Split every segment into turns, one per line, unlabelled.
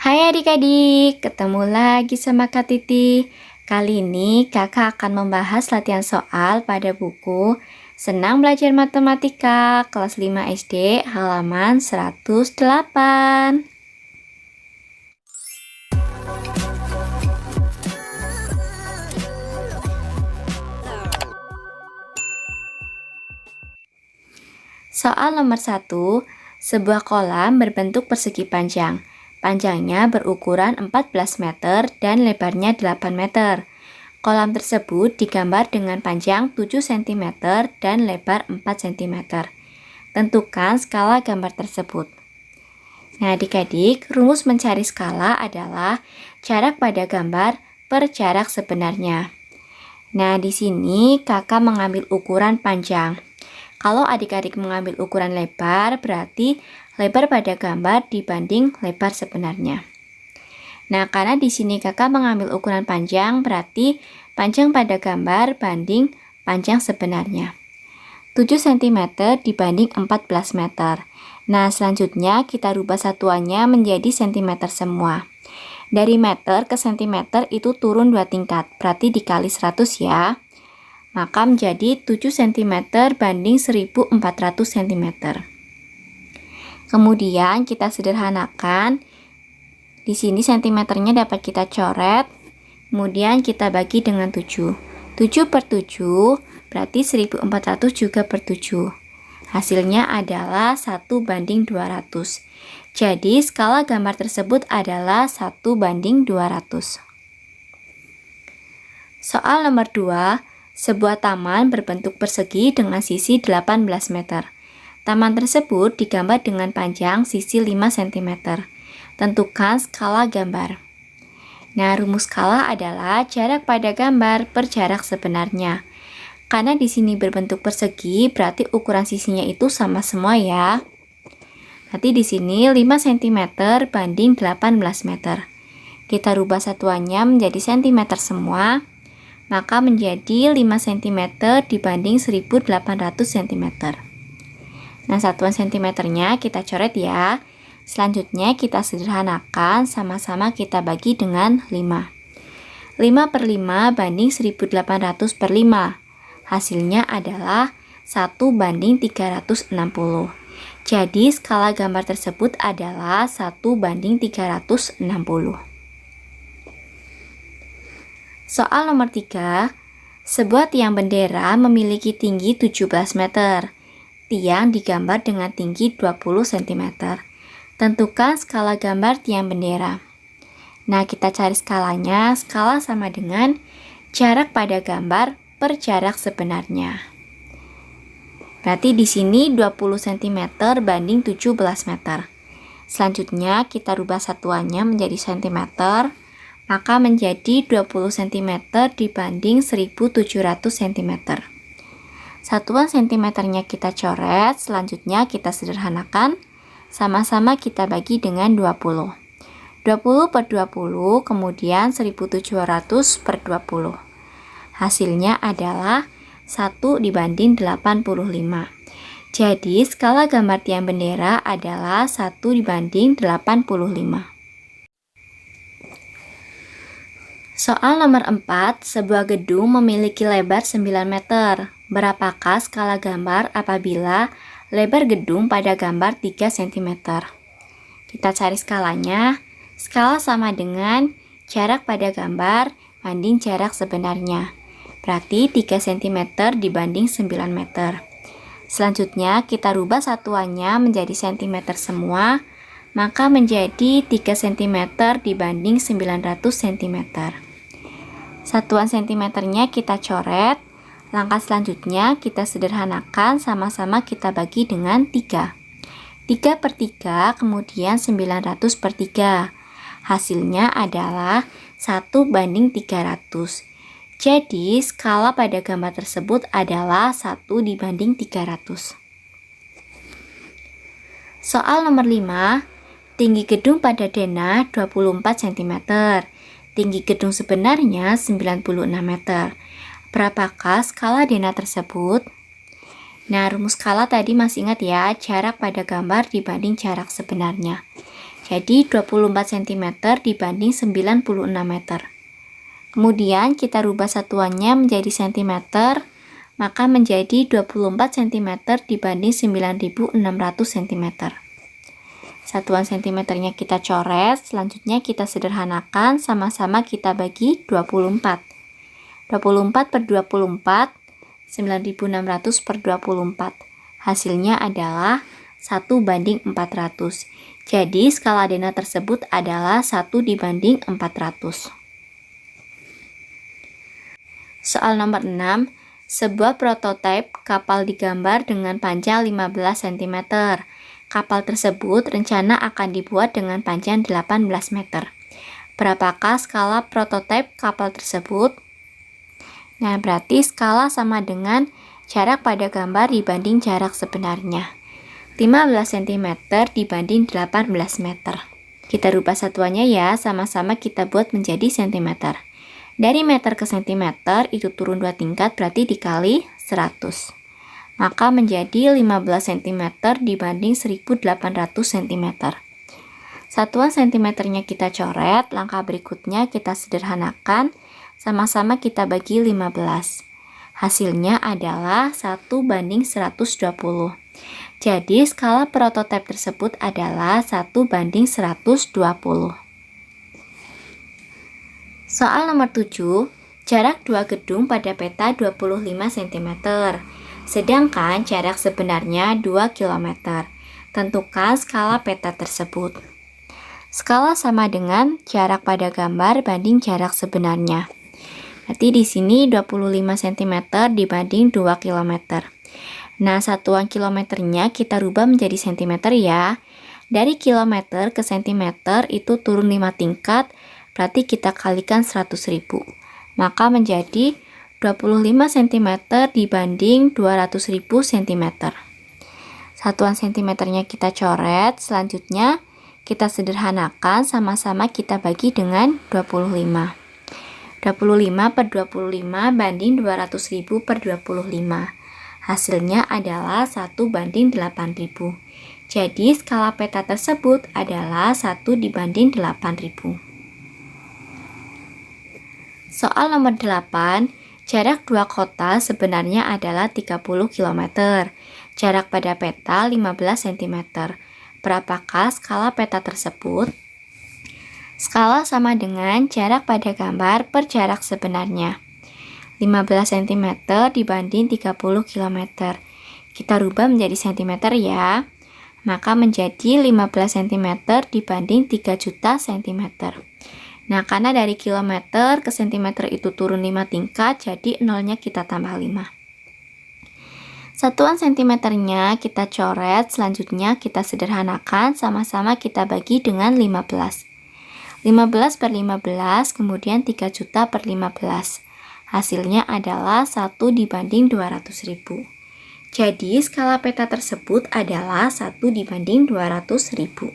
Hai adik-adik, ketemu lagi sama Kak Titi. Kali ini kakak akan membahas latihan soal pada buku Senang Belajar Matematika kelas 5 SD halaman 108. Soal nomor 1, sebuah kolam berbentuk persegi panjang. Panjangnya berukuran 14 meter dan lebarnya 8 meter. Kolam tersebut digambar dengan panjang 7 cm dan lebar 4 cm. Tentukan skala gambar tersebut. Nah, adik-adik, rumus mencari skala adalah jarak pada gambar per jarak sebenarnya. Nah, di sini kakak mengambil ukuran panjang. Kalau adik-adik mengambil ukuran lebar, berarti lebar pada gambar dibanding lebar sebenarnya. Nah, karena di sini kakak mengambil ukuran panjang, berarti panjang pada gambar banding panjang sebenarnya. 7 cm dibanding 14 meter. Nah, selanjutnya kita rubah satuannya menjadi cm semua. Dari meter ke cm itu turun 2 tingkat, berarti dikali 100 ya. Maka menjadi 7 cm banding 1400 cm. Kemudian kita sederhanakan. Di sini cm-nya dapat kita coret. Kemudian kita bagi dengan 7. 7 per 7 berarti 1400 juga per 7. Hasilnya adalah 1 banding 200. Jadi skala gambar tersebut adalah 1 banding 200. Soal nomor 2. Sebuah taman berbentuk persegi dengan sisi 18 meter. Taman tersebut digambar dengan panjang sisi 5 cm. Tentukan skala gambar. Nah, rumus skala adalah jarak pada gambar per jarak sebenarnya. Karena di sini berbentuk persegi, berarti ukuran sisinya itu sama semua ya. Nanti di sini 5 cm banding 18 meter. Kita rubah satuannya menjadi cm semua. Maka menjadi 5 cm dibanding 1800 cm. Nah, satuan cm-nya kita coret ya. Selanjutnya kita sederhanakan, sama-sama kita bagi dengan 5. 5 per 5 banding 1800 per 5. Hasilnya adalah 1 banding 360. Jadi skala gambar tersebut adalah 1 banding 360. Soal nomor 3, sebuah tiang bendera memiliki tinggi 17 meter. Tiang digambar dengan tinggi 20 cm. Tentukan skala gambar tiang bendera. Nah, kita cari skalanya. Skala sama dengan jarak pada gambar per jarak sebenarnya. Berarti di sini 20 cm banding 17 meter. Selanjutnya kita rubah satuannya menjadi cm. Maka menjadi 20 cm dibanding 1700 cm. Satuan cm-nya kita coret, selanjutnya kita sederhanakan, sama-sama kita bagi dengan 20. 20 per 20, kemudian 1700 per 20. Hasilnya adalah 1 dibanding 85. Jadi skala gambar tiang bendera adalah 1 dibanding 85. Soal nomor 4, sebuah gedung memiliki lebar 9 meter. Berapakah skala gambar apabila lebar gedung pada gambar 3 cm? Kita cari skalanya. Skala sama dengan jarak pada gambar banding jarak sebenarnya. Berarti 3 cm dibanding 9 meter. Selanjutnya kita rubah satuannya menjadi cm semua. Maka menjadi 3 cm dibanding 900 cm. Satuan cm-nya kita coret. Langkah selanjutnya kita sederhanakan, sama-sama kita bagi dengan 3. 3 per 3, kemudian 900 per 3. Hasilnya adalah 1 banding 300. Jadi skala pada gambar tersebut adalah 1 dibanding 300. Soal nomor 5, tinggi gedung pada denah 24 cm. Tinggi gedung sebenarnya 96 meter. Berapakah skala denah tersebut? Nah, rumus skala tadi masih ingat ya, jarak pada gambar dibanding jarak sebenarnya. Jadi 24 cm dibanding 96 meter. Kemudian kita rubah satuannya menjadi cm, maka menjadi 24 cm dibanding 9600 cm. Satuan cm-nya kita coret, selanjutnya kita sederhanakan, sama-sama kita bagi 24. 24 per 24, 9600 per 24. Hasilnya adalah 1:400. Jadi skala Dena tersebut adalah 1 dibanding 400. Soal nomor 6, sebuah prototipe kapal digambar dengan panjang 15 cm. Kapal tersebut rencana akan dibuat dengan panjang 18 meter. Berapakah skala prototipe kapal tersebut? Nah, berarti skala sama dengan jarak pada gambar dibanding jarak sebenarnya. 15 cm dibanding 18 meter. Kita rubah satuannya ya, sama-sama kita buat menjadi cm. Dari meter ke cm itu turun 2 tingkat, berarti dikali 100. Maka menjadi 15 cm dibanding 1800 cm. Satuan cm-nya kita coret, langkah berikutnya kita sederhanakan, sama-sama kita bagi 15. Hasilnya adalah 1:120. Jadi skala prototipe tersebut adalah 1:120. Soal nomor 7, jarak dua gedung pada peta 25 cm. Sedangkan jarak sebenarnya 2 km. Tentukan skala peta tersebut. Skala sama dengan jarak pada gambar banding jarak sebenarnya. Berarti di sini 25 cm dibanding 2 km. Nah, satuan kilometernya kita rubah menjadi cm ya. Dari kilometer ke cm itu turun 5 tingkat, berarti kita kalikan 100.000. Maka menjadi 25 cm dibanding 200.000 cm. Satuan cm-nya kita coret, selanjutnya kita sederhanakan, sama-sama kita bagi dengan 25. 25 per 25 banding 200.000 per 25. Hasilnya adalah 1:8000. Jadi skala peta tersebut adalah 1 dibanding 8000. Soal nomor 8, jarak dua kota sebenarnya adalah 30 km. Jarak pada peta 15 cm. Berapakah skala peta tersebut? Skala sama dengan jarak pada gambar per jarak sebenarnya. 15 cm dibanding 30 km. Kita rubah menjadi cm ya. Maka menjadi 15 cm dibanding 3 juta cm. Nah, karena dari kilometer ke cm itu turun 5 tingkat, jadi nolnya kita tambah 5. Satuan cm-nya kita coret, selanjutnya kita sederhanakan, sama-sama kita bagi dengan 15. 15 per 15, kemudian 3 juta per 15. Hasilnya adalah 1 dibanding 200.000. Jadi skala peta tersebut adalah 1 dibanding 200.000.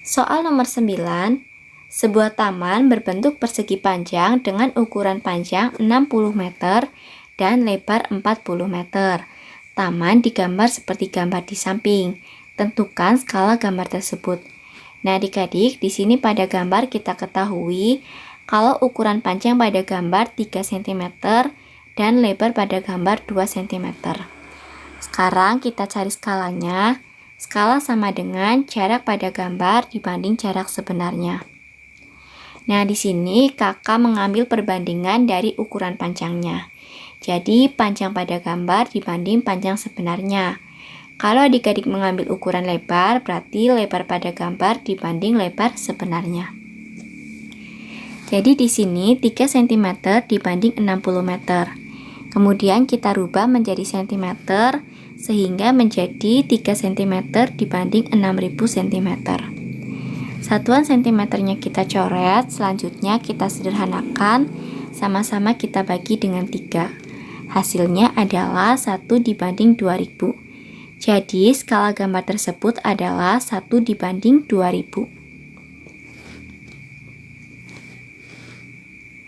Soal nomor 9, sebuah taman berbentuk persegi panjang dengan ukuran panjang 60 meter dan lebar 40 meter. Taman digambar seperti gambar di samping. Tentukan skala gambar tersebut. Nah, adik-adik, di sini pada gambar kita ketahui kalau ukuran panjang pada gambar 3 cm dan lebar pada gambar 2 cm. Sekarang kita cari skalanya. Skala sama dengan jarak pada gambar dibanding jarak sebenarnya. Nah, di sini kakak mengambil perbandingan dari ukuran panjangnya. Jadi, panjang pada gambar dibanding panjang sebenarnya. Kalau adik-adik mengambil ukuran lebar, berarti lebar pada gambar dibanding lebar sebenarnya. Jadi, di sini 3 cm dibanding 60 meter. Kemudian kita rubah menjadi cm, sehingga menjadi 3 cm dibanding 6000 cm. Satuan cm-nya kita coret, selanjutnya kita sederhanakan, sama-sama kita bagi dengan 3. Hasilnya adalah 1 dibanding 2000. Jadi skala gambar tersebut adalah 1 dibanding 2000.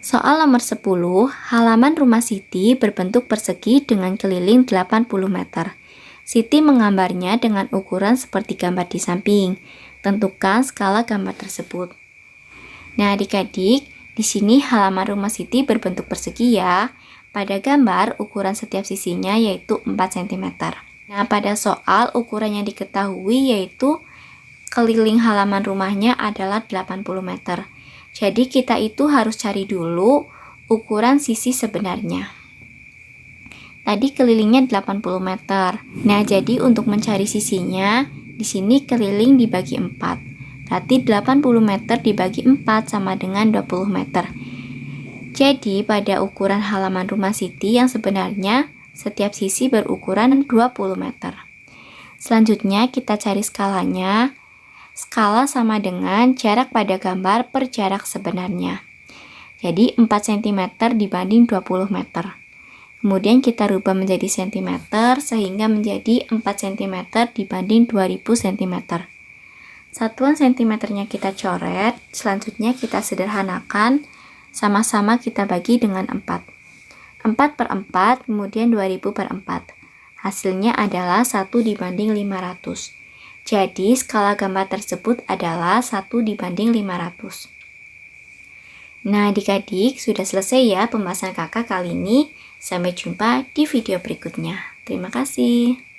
Soal nomor 10, halaman rumah Siti berbentuk persegi dengan keliling 80 meter. Siti menggambarnya dengan ukuran seperti gambar di samping. Tentukan skala gambar tersebut. Nah, adik-adik, di sini halaman rumah Siti berbentuk persegi ya. Pada gambar, ukuran setiap sisinya yaitu 4 cm. Nah, pada soal ukuran yang diketahui yaitu keliling halaman rumahnya adalah 80 meter. Jadi kita itu harus cari dulu ukuran sisi sebenarnya. Tadi kelilingnya 80 meter. Nah, jadi untuk mencari sisinya, di sini keliling dibagi 4. Berarti 80 meter dibagi 4 sama dengan 20 meter. Jadi, pada ukuran halaman rumah Siti yang sebenarnya, setiap sisi berukuran 20 meter. Selanjutnya, kita cari skalanya. Skala sama dengan jarak pada gambar per jarak sebenarnya. Jadi, 4 cm dibanding 20 meter. Kemudian kita rubah menjadi cm sehingga menjadi 4 cm dibanding 2000 cm. Satuan cm-nya kita coret, selanjutnya kita sederhanakan, sama-sama kita bagi dengan 4. 4 per 4, kemudian 2000 per 4. Hasilnya adalah 1 dibanding 500. Jadi skala gambar tersebut adalah 1 dibanding 500. Nah, adik-adik, sudah selesai ya pembahasan kakak kali ini. Sampai jumpa di video berikutnya. Terima kasih.